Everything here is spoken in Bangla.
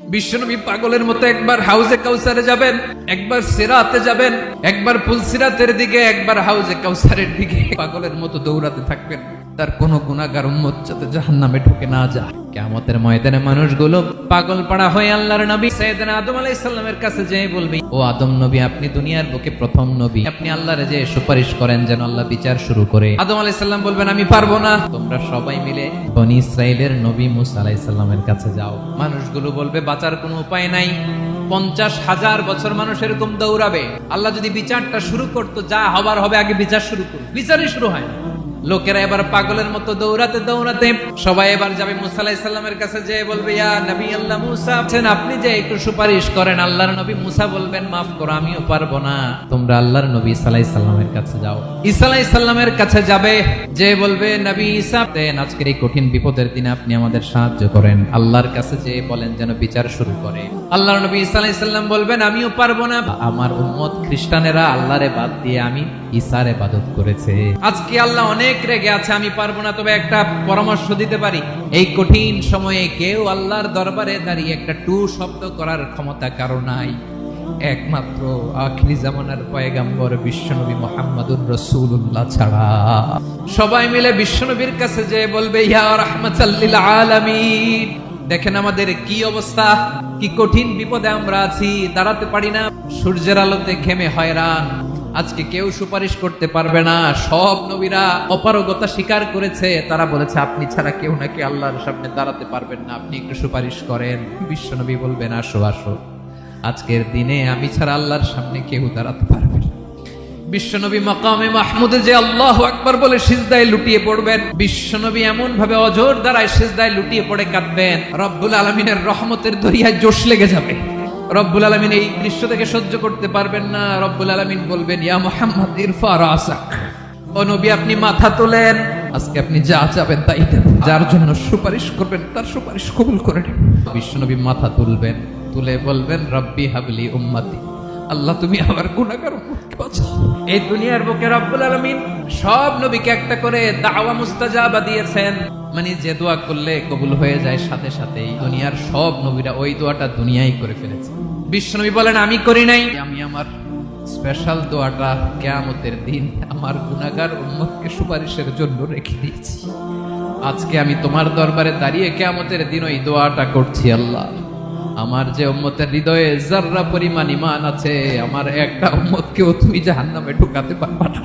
বিশ্বনবী পাগলের মতো একবার হাউজে কাউসারে যাবেন, একবার সিরাতে যাবেন, একবার পুলসিরাতের দিকে, একবার হাউজে কাউসারের দিকে পাগলের মতো দৌড়াতে থাকবেন। তার কোন গুনাহগার উম্মত যাতে জাহান্নামে ঢুকে না যায়। কিয়ামতের ময়দানে মানুষগুলো পাগল পাড়া হয়ে আল্লাহর নবী সাইয়েদনা আদম আলাইহিস সালামের কাছে যেয়ে বলবে, ও আদম নবী, আপনি দুনিয়ার বুকে প্রথম নবী, আপনি আল্লাহরে যে সুপারিশ করেন যেন আল্লাহ বিচার শুরু করে। আদম আলাইহিস সালাম বলবেন, আমি পারবো না। তোমরা সবাই মিলে বনি ইসরাইলের নবী মূসা আলাইহিস সালামের কাছে যাও। মানুষগুলো বলবে, বাঁচার কোনো উপায় নাই। 50,000 বছর মানুষ এরকম দৌড়াবে। আল্লাহ যদি বিচারটা শুরু করতো, যা হবার হবে, আগে বিচার শুরু করুন। বিচারই শুরু হয় না। লোকেরা এবার পাগলের মতো দৌড়াতে দৌড়াতে সবাই এবার যাবে মুসা আলাইহিস সালামের কাছে, যেয়ে বলবে, ইয়া নবী আল্লাহ মুসা, আপনি যে একটু সুপারিশ করেন। আল্লাহর নবী মুসা বলবেন, মাফ করো, আমিও পারবো না। তোমরা আল্লাহর নবী ঈসা আলাইহিস সালামের কাছে যাও। ঈসা আলাইহিস সালামের কাছে যাবে, যে বলবে, নবী ঈসা, আজকের এই কঠিন বিপদের দিনে আপনি আমাদের সাহায্য করেন। আল্লাহর কাছে যে বলেন যেন বিচার শুরু করে। আল্লাহর নবী ঈসা আলাইহিস সালাম বলবেন, আমিও পারবো না। আমার উম্মত খ্রিস্টানেরা আল্লাহরে বাদ দিয়ে আমি ঈসার ইবাদত করেছে। আজকে আল্লাহ অনেক রেগে আছে, আমি পারবো না। তবে একটা পরামর্শ দিতে পারি, এই কঠিন সময়ে কেউ আল্লাহর দরবারে দাঁড়িয়ে একটা টু শব্দ করার ক্ষমতা কারো নাই, একমাত্র আখিরি জামানার পয়গম্বর বিশ্বনবী মুহাম্মদুর রাসূলুল্লাহ ছাড়া। সবাই মিলে বিশ্বনবীর কাছে যে বলবে, ইয়া রাহমাতাল লিল আলামিন, দেখেন আমাদের কি অবস্থা, কি কঠিন বিপদে আমরা আছি, দাঁড়াতে পারি না, সূর্যের আলোতে ঘেমে হয়রান। আজকে কেউ সুপারিশ করতে পারবে না। সব নবীরা অপারগতা স্বীকার করেছে, তারা বলেছে আপনি ছাড়া কেউ নাকি আল্লাহর সামনে দাঁড়াতে পারবেন না, আপনি একটু সুপারিশ করেন। বিশ্বনবী বলবেন, আসো আসো, আজকের দিনে আমি ছাড়া আল্লাহর সামনে কেউ দাঁড়াতে পারবে না। বিশ্বনবী মাকামে মাহমুদে যে আল্লাহু আকবার বলে সিজদায় লুটিয়ে পড়বেন। বিশ্বনবী এমন ভাবে অজর দ্বারায় সিজদায় লুটিয়ে পড়ে কাঁদবেন, রব্বুল আলামিনের রহমতের দরিয়ায় জোশ লেগে যাবে। রব্বুল আলামিন এই দৃশ্য থেকে সহ্য করতে পারবেন না। রব্বুল আলামিন বলবেন, ইয়া মুহাম্মদ ইরফা রাসাক, ও নবী আপনি মাথা তোলেন, আজকে আপনি যা চাবেন তাই দেব। যার জন্য সুপারিশ করবেন তার সুপারিশ কবুল করে নেবেন। বিশ্বনবী মাথা তুলবেন, তুলে বলবেন, রব্বি হাবলি উম্মতি, আল্লাহ তুমি আমার গুনাহগার উম্মতকে বাঁচাও। এই দুনিয়ার বুকে রব্বুল আলামিন সব নবীকে একটা করে দাওয়া মুস্তাজাবা দিয়েছেন, মানে যে দোয়া করলে কবুল হয়ে যায় সাথে সাথেই। দুনিয়ার সব নবীরা ওই দোয়াটা দুনিয়ায় করে ফেলেছে। বিশ্বনবী বলেন, আমি করি নাই, আমি আমার স্পেশাল দোয়াটা কিয়ামতের দিন আমার গুনাহগার উম্মতকে সুপারিশের জন্য রেখে দিয়েছি। আজকে আমি তোমার দরবারে দাঁড়িয়ে কিয়ামতের দিন ওই দোয়াটা করছি, আল্লাহ আমার যে উম্মতের হৃদয়ে যাররা পরিমাণ ঈমান আছে, আমার একটা উম্মতকেও তুমি জাহান্নামে ঢোকাতে পারবা না।